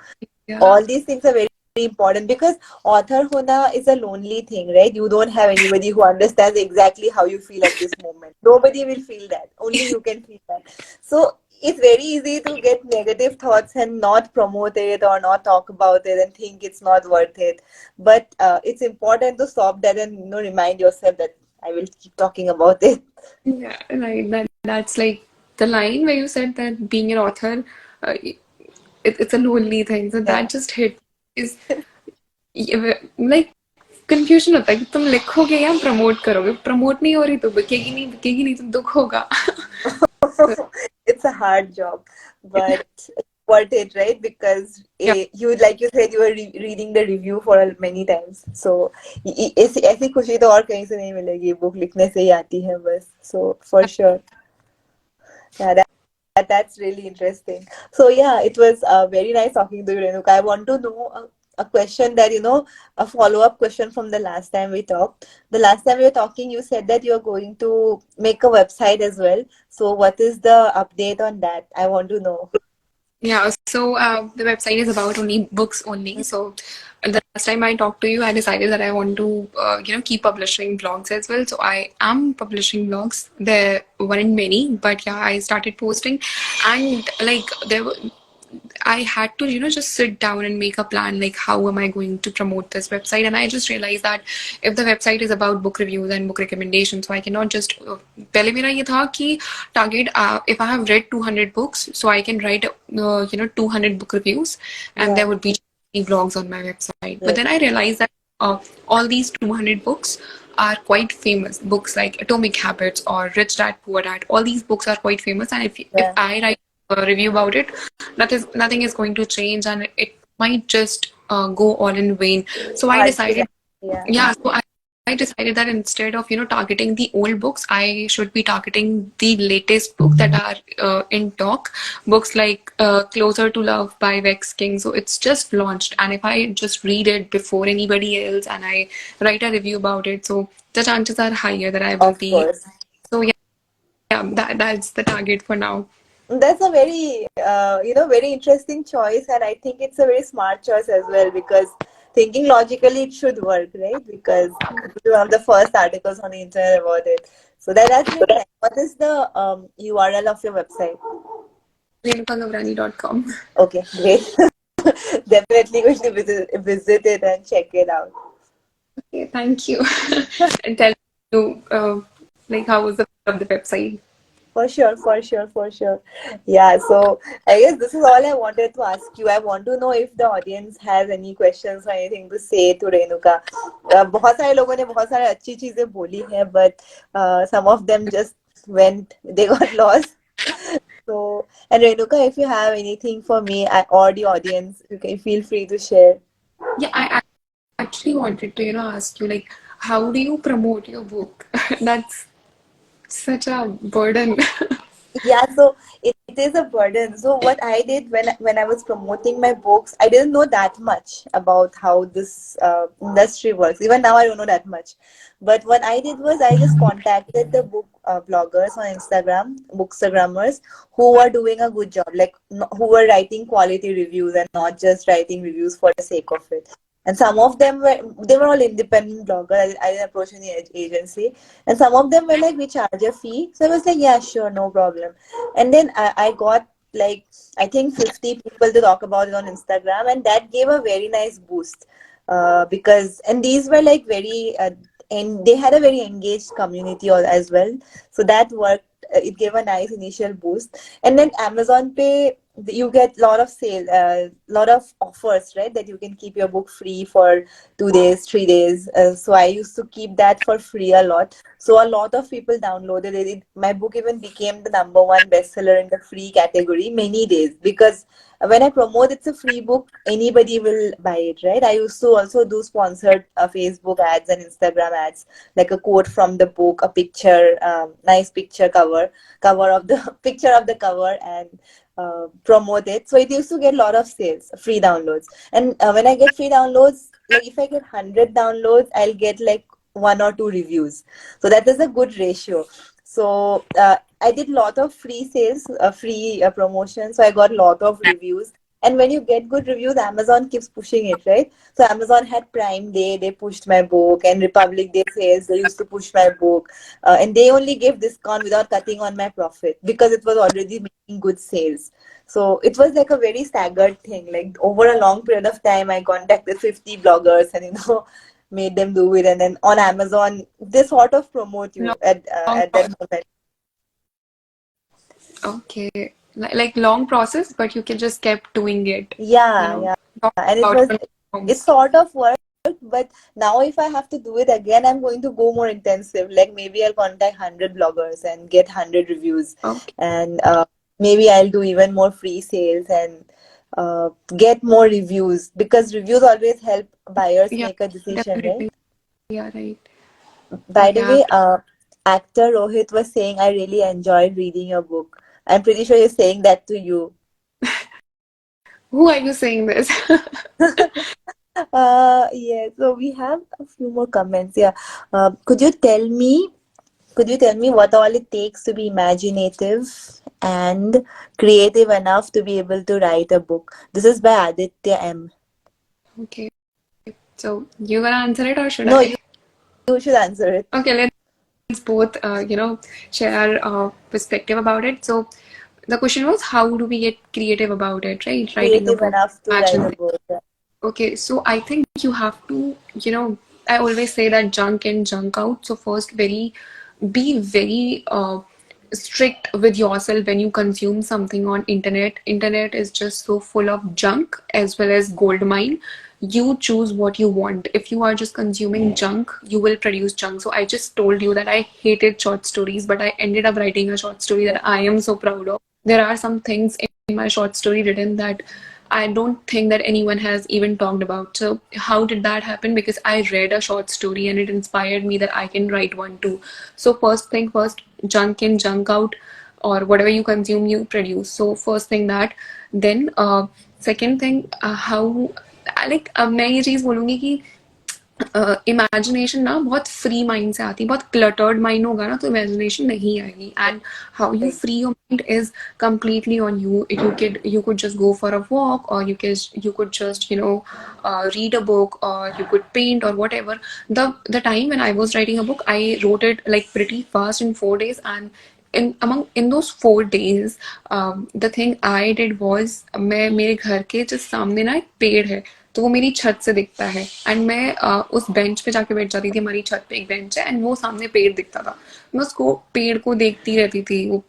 B: Yeah.
A: all these things are very important because author hona is a lonely thing, right? You don't have anybody who understands exactly how you feel at this moment. Nobody will feel that, only you can feel that. So it's very easy to get negative thoughts and not promote it or not talk about it and think it's not worth it. But it's important to stop that and remind yourself that I will keep talking about it.
B: Yeah. Right. That's like the line where you said that being an author, it's a lonely thing. So
A: Yeah.
B: that just hit is like confusion होता है कि तुम लिखोगे या promote करोगे promote नहीं हो रही तो बिकेगी नहीं तो दुख होगा.
A: It's a hard job, but it's worth it, right? Because
B: Yeah.
A: you, like you said, you were reading the review for many times. So ऐसी खुशी तो और कहीं से नहीं मिलेगी, बुक लिखने से ही आती है बस. So for sure, yeah, that's really interesting. So yeah, it was very nice talking to you, Renuka. I want to know a question that a follow-up question from the last time we talked. The last time we were talking, you said that you're going to make a website as well. So what is the update on that? I want to know.
B: Yeah, so the website is about only books only. So the last time I talked to you, I decided that I want to, keep publishing blogs as well. So I am publishing blogs. There weren't many, but yeah, I started posting, and like I had to, just sit down and make a plan, like how am I going to promote this website? And I just realized that if the website is about book reviews and book recommendations, so I cannot just पहले मेरा ये था कि target if I have read 200 books, so I can write 200 book reviews, and
A: Yeah,
B: there would be blogs on my website. But
A: yes,
B: then I realized that all these 200 books are quite famous. Books like Atomic Habits or Rich Dad Poor Dad, all these books are quite famous, and if
A: yeah.
B: I write a review about it, nothing is going to change, and it might just go all in vain. So I
A: Hardly,
B: decided,
A: yeah.
B: yeah. So I decided that instead of targeting the old books, I should be targeting the latest books that are in talk. Books like Closer to Love by Vex King. So it's just launched, and if I just read it before anybody else and I write a review about it, so the chances are higher that I will
A: Of
B: be.
A: course.
B: So yeah, that's the target for now.
A: That's a very, very interesting choice, and I think it's a very smart choice as well because thinking logically it should work, right? Because it was one of the first articles on the internet about it. So that's really nice. What is the URL of your website?
B: RenukaGavrani.com.
A: Okay, great. Definitely going to visit it and check it out.
B: Okay, thank you. And tell you, like, how was the website?
A: For sure, for sure, for sure. Yeah, so I guess this is all I wanted to ask you. I want to know if the audience has any questions or anything to say to Renuka. बहुत सारे लोगों ने बहुत सारे अच्छी चीजें बोली है, but some of them just went, they got lost. So, and Renuka, if you have anything for me or the audience, you can feel free to share.
B: Yeah, I actually wanted to, ask you, like, how do you promote your book? That's such a burden.
A: Yeah, so it is a burden. So what I did when I was promoting my books, I didn't know that much about how this industry works. Even now, I don't know that much. But what I did was I just contacted the book bloggers on Instagram, bookstagrammers, who were doing a good job, like who were writing quality reviews and not just writing reviews for the sake of it. And some of them were all independent bloggers. I didn't approach any agency, and some of them were like, we charge a fee. So I was like, yeah, sure, no problem. And then I got like, I think 50 people to talk about it on Instagram. And that gave a very nice boost. And these were like and they had a very engaged community as well. So that worked. It gave a nice initial boost. And then Amazon Pay, you get a lot of sale, lot of offers, right? That you can keep your book free for 2 days, 3 days. So I used to keep that for free a lot. So a lot of people downloaded it. My book even became the number one bestseller in the free category many days, because when I promote it's a free book, anybody will buy it, right? I used to also do sponsored Facebook ads and Instagram ads, like a quote from the book, a picture, nice picture cover of the picture of the cover, and promote it. So it used to get a lot of sales, free downloads. And when I get free downloads, like if I get 100 downloads, I'll get like one or two reviews. So that is a good ratio. So I did lot of free sales, free promotion. So I got a lot of reviews. And when you get good reviews, Amazon keeps pushing it, right? So Amazon had Prime Day, they pushed my book, and Republic Day sales, they used to push my book. And they only gave discount without cutting on my profit because it was already making good sales. So it was like a very staggered thing. Like over a long period of time, I contacted 50 bloggers and made them do it. And then on Amazon, they sort of promote you
B: Long
A: at that moment.
B: Okay. Like long process, but you can just kept doing it,
A: Yeah, yeah.
B: talk
A: And
B: about it on
A: it
B: forums.
A: sort of worked, but now if I have to do it again, I'm going to go more intensive. Like maybe I'll contact 100 bloggers and get 100 reviews,
B: Okay.
A: and maybe I'll do even more free sales and get more reviews, because reviews always help buyers
B: Yeah,
A: make a decision, right?
B: definitely. Yeah, right.
A: By
B: Okay,
A: the
B: I
A: way,
B: have to.
A: actor Rohit was saying, I really enjoyed reading your book. I'm pretty sure you're saying that to you.
B: Who are you saying this?
A: Yeah, so we have a few more comments. Yeah. Could you tell me what all it takes to be imaginative and creative enough to be able to write a book? This is by Aditya M.
B: Okay. So you gonna answer it or should
A: No,
B: I?
A: you should answer it.
B: Okay, let's both, share our perspective about it. So the question was, how do we get creative about it, right? Writing a
A: Creative
B: book,
A: enough to write a
B: imagine.
A: book.
B: Okay, so I think you have to, I always say that junk in, junk out. So first, be very strict with yourself when you consume something on internet. Internet is just so full of junk as well as gold mine. You choose what you want. If you are just consuming junk, you will produce junk. So I just told you that I hated short stories, but I ended up writing a short story that I am so proud of. There are some things in my short story written that I don't think that anyone has even talked about. So, how did that happen? Because I read a short story and it inspired me that I can write one too. So, first thing first, junk in, junk out, or whatever you consume, you produce. So, first thing that, then, second thing, how, like, मैं ये चीज़ बोलूँगी कि imagination ना बहुत free mind से आती है बहुत क्लटर्ड माइंड होगा ना तो इमेजिनेशन नहीं आएगी and how you free your mind is completely on you. You could just go for a walk, or you could just read a book, or you could paint or whatever. The time when I was writing a book, I wrote it like pretty fast in 4 days, and in those 4 days, the thing I did was मैं मेरे घर के just सामने ना एक पेड़ है तो वो मेरी छत से दिखता है एंड मैं उस बेंच पे जाके बैठ जाती थी, हमारी छत पे एक बेंच है एंड वो सामने पेड़ दिखता था, मैं उसको पेड़ को देखती रहती थी, वो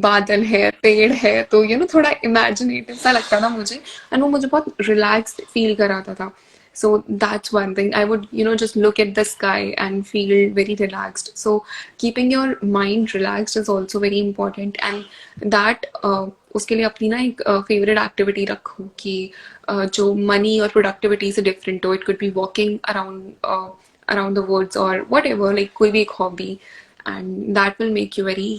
B: बादल है पेड़ है, तो थोड़ा इमेजिनेटिव सा लगता था मुझे एंड वो मुझे बहुत रिलैक्स्ड फील कराता था. So that's one thing. I would, just look at the sky and feel very relaxed. So keeping your mind relaxed is also very important. And that उसके लिए अपनी ना एक फेवरेट एक्टिविटी रखो कि जो मनी और प्रोडक्टिविटी से डिफरेंट हो. It could be walking around the words और वट एवर, लाइक कोई भी एक hobby, and that will make you very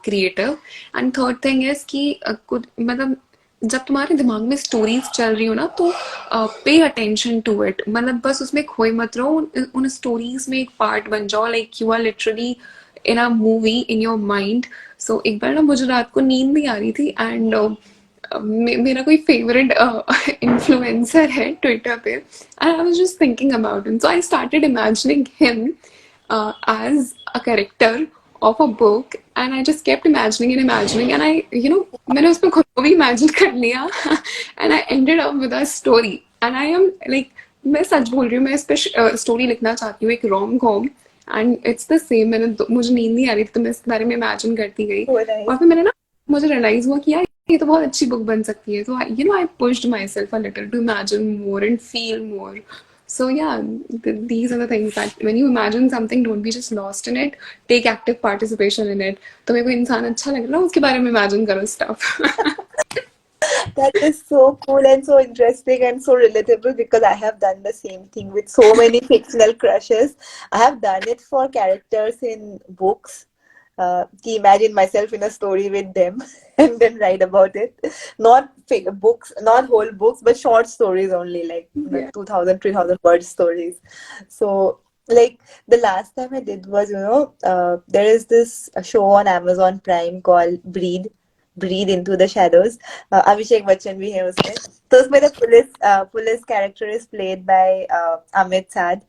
B: creative. And third thing is कि कुछ मतलब जब तुम्हारे दिमाग में स्टोरीज चल रही हो ना, तो पे अटेंशन टू इट, मतलब बस उसमें खोए मत रहो, उन स्टोरीज में एक पार्ट बन जाओ, like you are literally in a movie in your mind. So एक बार ना मुझे रात को नींद नहीं आ रही थी एंड मेरा कोई फेवरेट इन्फ्लुएंसर है ट्विटर पे and I was just thinking about him, so I started imagining him as a character of a book and I just kept imagining and मैंने उसमें खुद को भी imagine कर लिया and I ended up with a story and I am like, मैं सच बोल रही हूँ, मैं इस पे स्टोरी लिखना चाहती हूँ, एक rom com and it's the same. मुझे नींद नहीं आ रही थी तो मैं इसके बारे में इमेजिन करती गई
A: So nice.
B: और फिर मैंने ना, मुझे रियलाइज हुआ कि यार ये तो बहुत अच्छी बुक बन सकती है. तो I pushed myself a little to imagine more and feel more. So yeah, these are the things that when you imagine something, don't be just lost in it. Take active participation in it. तुम्हें कोई इंसान अच्छा लग रहा है, उसके बारे में imagine करो stuff.
A: That is so cool and so interesting and so relatable because I have done the same thing with so many fictional crushes. I have done it for characters in books. Imagine myself in a story with them and then write about it. Not books, not whole books, but short stories only, like
B: Yeah.
A: 2000, 3000 word stories. So, like the last time I did was, there is this show on Amazon Prime called Breathe into the Shadows. Abhishek Bachchan भी है उसमें. तो उसमें the police character is played by Amit Sad,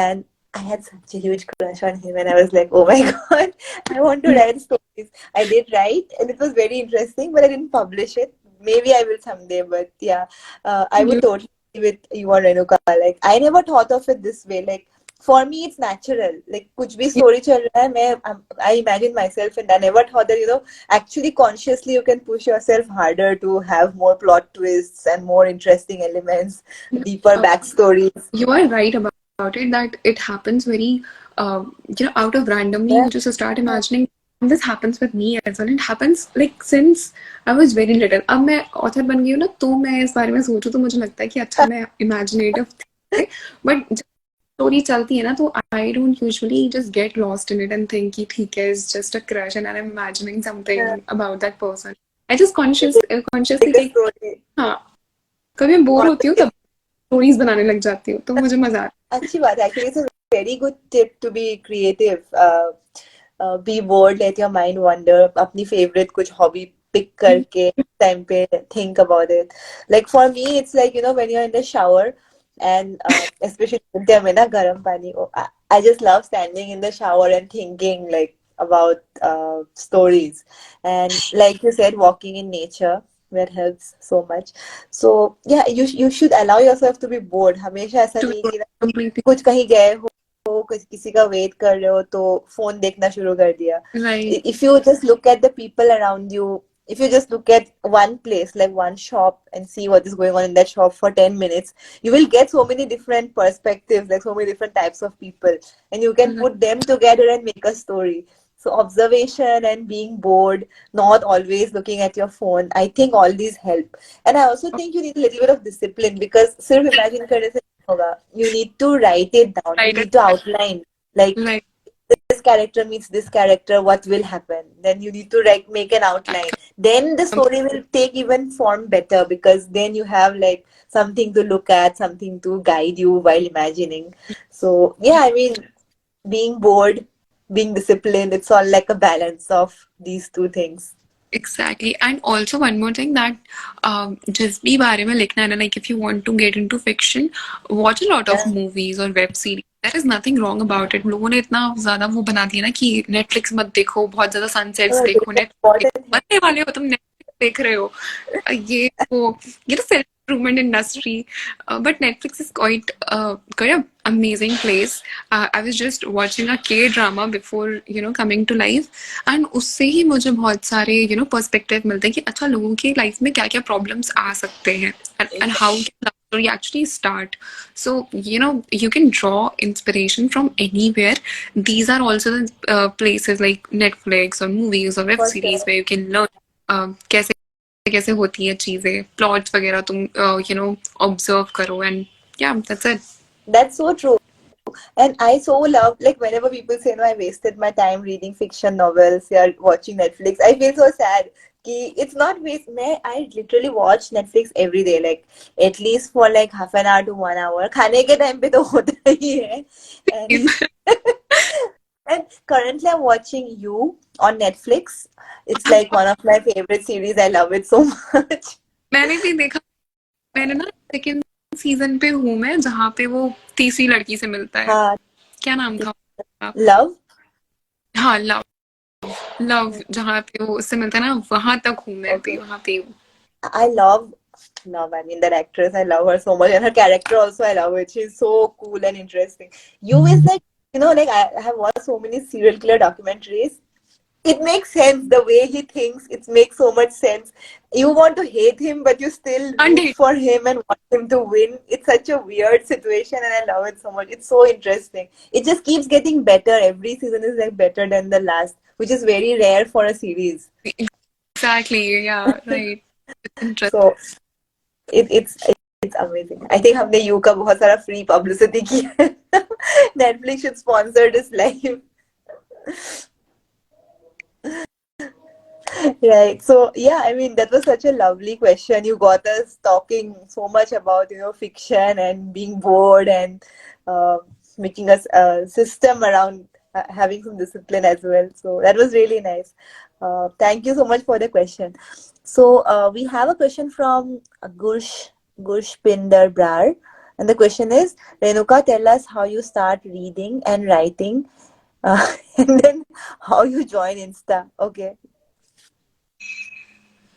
A: and I had such a huge crush on him, and I was like, oh my god, I want to write stories. I did write, and it was very interesting, but I didn't publish it. Maybe I will someday, but yeah, I would totally agree with you on Renuka. Like, I never thought of it this way. Like, for me, it's natural. Like, कुछ भी story चल रहा है, I imagine myself, and I never thought that, actually consciously you can push yourself harder to have more plot twists and more interesting elements, deeper backstories.
B: You are right about it, that it happens very out of randomly.
A: Yeah.
B: You just start imagining. And this happens with me as well. It happens like since I was very little. अब मैं author बन गई हूँ ना, तो मैं इस बारे में सोचूं तो मुझे लगता है कि अच्छा मैं imaginative थी. But जब स्टोरी चलती है ना, तो I don't usually just get lost in it and think कि ठीक है, it's just a crush and I'm imagining something
A: Yeah.
B: about that person. I just consciously
A: Take a
B: take.
A: story.
B: हाँ, कभी मैं बोर होती हूँ तब स्टोरीज बनाने लग जाती हूँ, तो मुझे मजा आता
A: अच्छी बात है. Actually, it's a very good tip to be creative. Be bored, let your mind wander. अपनी favorite कुछ hobby pick
B: है.
A: करके time पे think about it. Like for me, it's like, when you're in the shower and especially winter में ना गर्म पानी, I just love standing in the shower and thinking like about stories. And like you said, walking in nature, that helps so much. So yeah, you should allow yourself to be bored. हमेशा ऐसा
B: To
A: नहीं
B: be
A: कि
B: completely
A: कुछ कहीं गए हो, किसी का वेट कर रहे हो तो फोन देखना शुरू कर दिया.
B: right.
A: If you just look at the people around you, if you just look at one place, like one shop, and see what is going on in that shop for 10 minutes, you will get so many different perspectives, like so many different types of people, and you can put them together and make a story. So observation and being bored, not always looking at your phone, I think all these help. And I also think you need a little bit of discipline because सिर्फ imagine करने से नहीं होगा. You need to write it down. You
B: Right.
A: need to outline. Like,
B: Like
A: this character meets this character, what will happen? Then you need to make an outline. Then the story will take even form better because then you have like something to look at, something to guide you while imagining. So yeah, I mean, being bored, being disciplined, it's all like a balance of these two things.
B: exactly. And also one more thing, that जिस भी बारे में लिखना है ना, like if you want to get into fiction, watch a lot of
A: Yeah.
B: movies or web series. There is nothing wrong about it. लोगों ने इतना ज्यादा वो बना दिया ना कि Netflix मत देखो, बहुत ज्यादा सनसेट्स
A: So
B: देखो,
A: it's
B: Netflix
A: important thing.
B: मरने वाले हो तुम, Netflix देख रहे हो, ये वो, self improvement industry. But Netflix is quite an amazing place. I was just watching a K drama before coming to life, and उससे ही मुझे बहुत सारे पर्सपेक्टिव मिलते हैं कि अच्छा लोगों की लाइफ में क्या क्या प्रॉब्लम्स आ सकते हैं, and how can love story actually start. So you can draw inspiration from anywhere. These are also the places like Netflix or movies or web
A: For
B: series
A: sure.
B: where you can learn कैसे कैसे होती हैं चीजें, plots वगैरह तुम observe करो, and या that's it.
A: That's so true. And I so love, like, whenever people say, no, I wasted my time reading fiction novels or watching Netflix, I feel so sad. It's not waste. I literally watch Netflix every day, like at least for like half an hour to 1 hour. खाने के time पे तो होता ही है. And and currently I'm watching You on Netflix. It's like one of my favorite series. I love it so much.
B: मैंने भी देखा. मैंने ना सेकंड सीजन पे हूँ मैं, जहाँ पे वो तीसरी लड़की से मिलता है.
A: हाँ,
B: क्या नाम था उसका?
A: Love.
B: हाँ, लव. लव जहाँ पे वो उससे मिलता है ना, वहां तक हूँ मैं भी,
A: Okay.
B: वहां पे हूँ.
A: I love, I mean, that actress. I love her so much, and her character also. I love it. She's so cool and interesting. You is like, like I have watched so many serial killer documentaries. It makes sense the way he thinks. It makes so much sense. You want to hate him, but you still root
B: And
A: for him and want him to win. It's such a weird situation, and I love it so much. It's so interesting. It just keeps getting better. Every season is like better than the last, which is very rare for a series.
B: exactly, yeah, right. It's interesting.
A: So it's amazing. I think हमने you का बहुत सारा free publicity किया है. Netflix should sponsor this live. Right. So yeah, I mean that was such a lovely question. You got us talking so much about fiction and being bored and uh, making us a system around having some discipline as well. So that was really nice. Thank you so much for the question. So we have a question from Gush Pinder Brar, and the question is, Renuka, tell us how you start reading and writing, and then how you join Insta. Okay.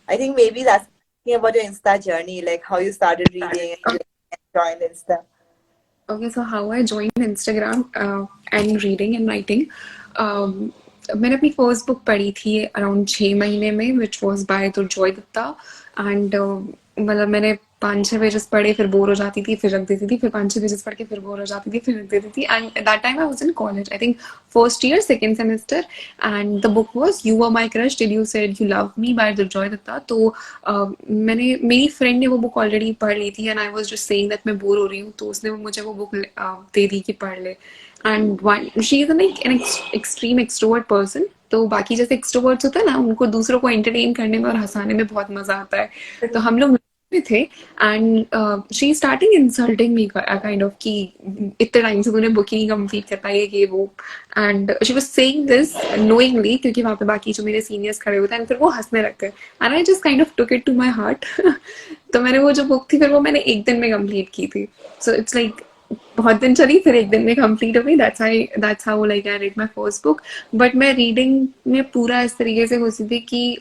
A: I think maybe that's talking about your Insta journey, like how you started reading and joined Insta.
B: Okay, so how I joined Instagram and reading and writing. मैंने अपनी first book पढ़ी थी around 6 महीने में, which was by Durjoy Datta. And मतलब मैंने 5-6 pages पढ़े, फिर बोर हो जाती थी, फिर रख देती थी, फिर 5-6 पेजेस पढ़ के फिर बोर हो जाती थी, फिर रख देती थी. And that time I was in college, I think first year second semester. And the book was you are my crush till you said you love me by Durjoy Datta. तो मेरी फ्रेंड ने वो बुक ऑलरेडी पढ़ ली थी, and I was just saying that मैं bore हो रही हूँ, तो उसने मुझे वो बुक दे दी कि पढ़ ले. And she is an extreme extrovert person. तो बाकी जैसे एक्सट्रोवर्ट्स होते हैं ना, उनको दूसरों को एंटरटेन करने में और हंसाने में बहुत मजा आता है. तो हम लोग में थे, and she starting insulting me kind of कि इतने टाइम से तूने बुक ही नहीं कंप्लीट कर पाई है, ये वो. And she was saying this knowingly, क्योंकि वहां पे बाकी जो मेरे सीनियर्स खड़े होते हैं, फिर वो हंसने लगते हैं. And I just kind of took it to my heart. तो मैंने वो जो बुक थी, फिर वो मैंने एक दिन में कंप्लीट की थी. सो इट्स लाइक बहुत दिन चली, फिर एक दिन में कंप्लीट हो गई. That's how like I read my first book. But मैं रीडिंग में पूरा इस तरीके से घुसी थी कि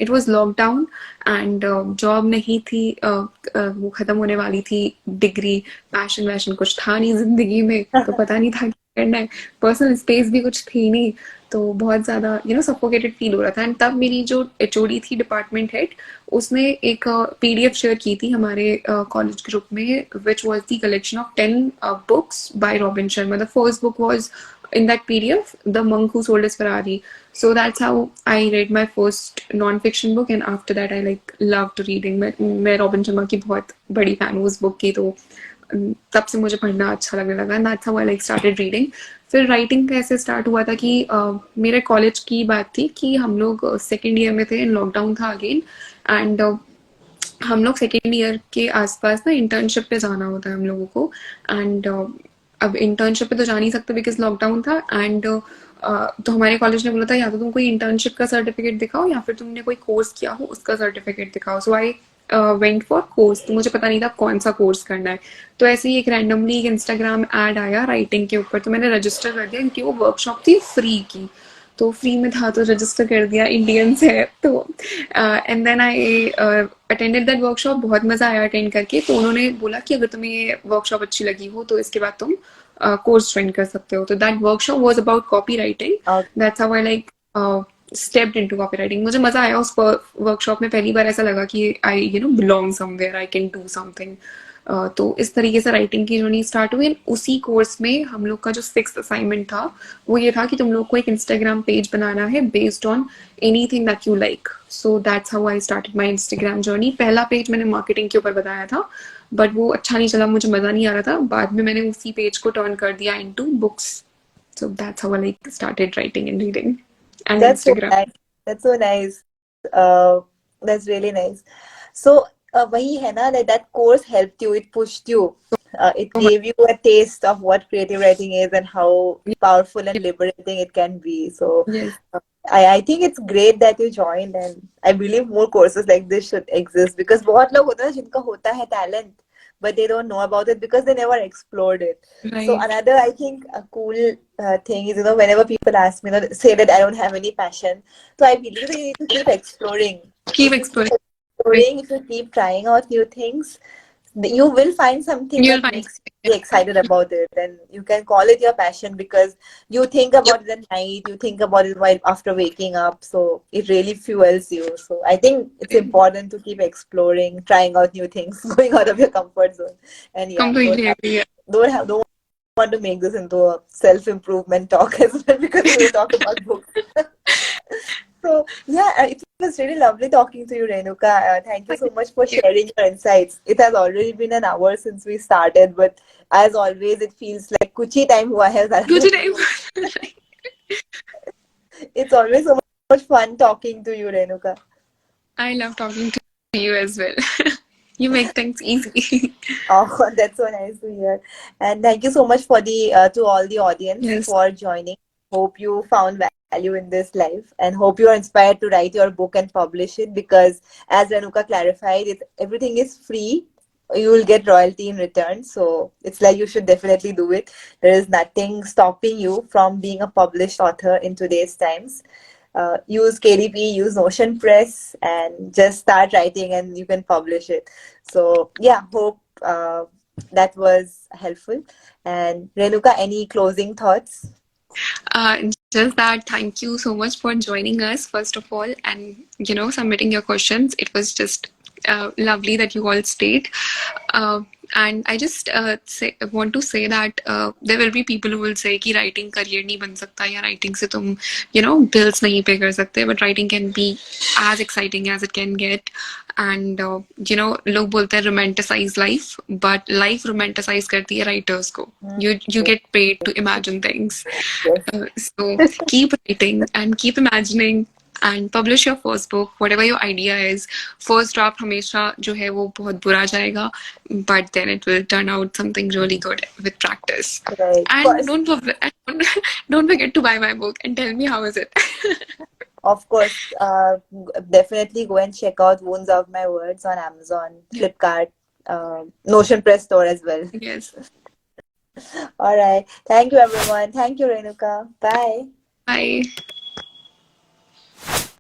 B: it was lockdown, and job नहीं थी, वो खत्म होने वाली थी डिग्री. पैशन वैशन कुछ था नहीं जिंदगी में, तो पता नहीं था क्या करना है. पर्सनल स्पेस भी कुछ थी नहीं, तो बहुत ज्यादा सफोकेटेड फील हो रहा था. एंड तब मेरी जो एचओडी थी, डिपार्टमेंट हेड, उसने एक पीडीएफ शेयर की थी हमारे कॉलेज ग्रुप में, which was the collection of 10 books by Robin Sharma. The first book was in that PDF, The Monk Who Sold His Ferrari. So that's how I read my first non-fiction book, and after that I like loved reading. मैं robin Sharma की बहुत बड़ी fan हूँ उस book की, तो तब से मुझे पढ़ना अच्छा लगने लगा. And that's how I like started reading. फिर राइटिंग कैसे स्टार्ट हुआ था कि मेरे कॉलेज की बात थी कि हम लोग सेकेंड ईयर में थे, लॉकडाउन था अगेन. एंड हम लोग सेकेंड ईयर के आसपास ना इंटर्नशिप पे जाना होता है हम लोगों को. एंड अब इंटर्नशिप पे तो जा नहीं सकते बिकॉज लॉकडाउन था. एंड तो हमारे कॉलेज ने बोला था, या तो तुम कोई इंटर्नशिप का सर्टिफिकेट दिखाओ, या फिर तुमने कोई कोर्स किया हो उसका सर्टिफिकेट दिखाओ. सो आई वेंट फॉर कोर्स. तो मुझे पता नहीं था कौन सा कोर्स करना है. तो ऐसे ही एक रैंडमली एक इंस्टाग्राम एड आया राइटिंग के ऊपर, तो मैंने रजिस्टर कर दिया, क्योंकि वो वर्कशॉप थी फ्री की. तो फ्री में था तो रजिस्टर कर दिया, इंडियंस है तो। And then I attended that workshop, बहुत मजा आया अटेंड करके। तो उन्होंने बोला कि अगर तुम्हें ये वर्कशॉप अच्छी लगी हो तो इसके बाद तुम कोर्स ज्वाइन कर सकते हो। तो that workshop was about copy writing. That's how I like stepped into copy writing. मुझे मजा आया उस वर्कशॉप में, पहली बार ऐसा लगा कि I belong somewhere, I can do something. तो इस तरीके से राइटिंग की जर्नी स्टार्ट हुई। उसी कोर्स में हम लोग का जो 6th असाइनमेंट था वो ये था कि तुम लोग को एक इंस्टाग्राम पेज बनाना है based on anything that you like. So that's how I started my Instagram journey. पहला पेज मैंने मार्केटिंग के ऊपर बताया था, बट वो अच्छा नहीं चला, मुझे मजा नहीं आ रहा था। बाद में मैंने उसी पेज को टर्न कर दिया into books. So that's how I like started writing and reading and
A: That's so
B: Instagram.
A: nice. That's so nice. That's really nice. So, वही है ना, that course helped you, it pushed you, it
B: Oh my,
A: gave you a taste of what creative writing is and how powerful and liberating it can be. So,
B: yes,
A: uh, I think it's great that you joined, and I believe more courses like this should exist because बहुत लोग होते हैं जिनका होता है talent, but they don't know about it because they never explored it. So
B: right.
A: another, I think, a cool thing is, whenever people ask me, say that I don't have any passion, so I believe that you need to keep exploring.
B: Keep
A: If you keep
B: exploring. Right.
A: exploring, if you keep trying out new things, you will find something
B: You'll
A: that
B: find
A: makes you excited about it, and you can call it your passion because you think about it at night, you think about it while after waking up, so it really fuels you. So I think it's
B: something.
A: important to keep exploring, trying out new things, going out of your comfort zone. And yeah,
B: Completely agree. Yeah.
A: don't want to make this into a self-improvement talk as well because we will talk about books. So yeah, it was really lovely talking to you, Renuka. Thank you so much for sharing your insights. It has already been an hour since we started, but as always, it feels like kuch hi time hua hai
B: Good
A: ज़्यादा
B: time.
A: नहीं हुआ. It's always so much fun talking to you, Renuka.
B: I love talking to you as well. You make things easy.
A: Oh, that's so nice to hear. And thank you so much for the to all the audience
B: Yes.
A: for joining. Hope you found value in this live and hope you are inspired to write your book and publish it because as Renuka clarified, everything is free. You will get royalty in return. So it's like you should definitely do it. There is nothing stopping you from being a published author in today's times. Use KDP, use Notion Press, and just start writing, and you can publish it. So yeah, hope that was helpful. And Renuka, any closing thoughts?
B: Just that, thank you so much for joining us, first of all, and submitting your questions. It was just lovely that you all stayed. And I just want to say that there will be people who will say कि writing career नहीं बन सकता या writing से तुम bills नहीं pay कर सकते, but writing can be as exciting as it can get. And लोग बोलते हैं romanticize life, but life romanticize करती है writers को. You
A: Yes,
B: get paid to imagine things.
A: yes,
B: So keep writing and keep imagining and publish your first book, whatever your idea is. First draft हमेशा जो है वो बहुत बुरा जाएगा, but then it will turn out something really good with practice.
A: right.
B: And don't forget to buy my book and tell me how is it.
A: Of course, definitely go and check out Wounds of My Words on Amazon, Flipkart, Notion Press Store as well.
B: Yes.
A: All right. Thank you, everyone. Thank you, Renuka. Bye.
B: Bye.